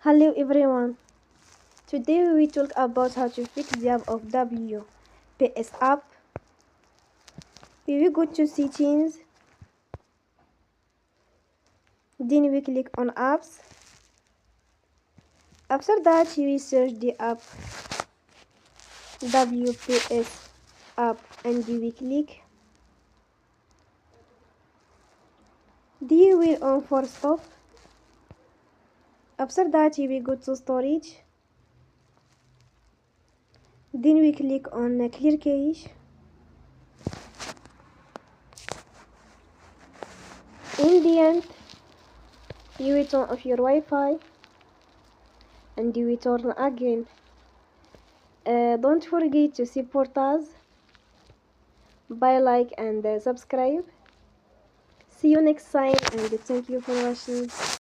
Hello everyone. Today we will talk about how to fix the app of WPS app. We will go to settings. Then we click on apps. After that we will search the app WPS app and we will click. Then we will on for stop. After that we will go to storage. Then we click on clear cache. In the end, you will turn off your Wi-Fi and you will turn again. Don't forget to support us by like and subscribe. See you next time and thank you for watching.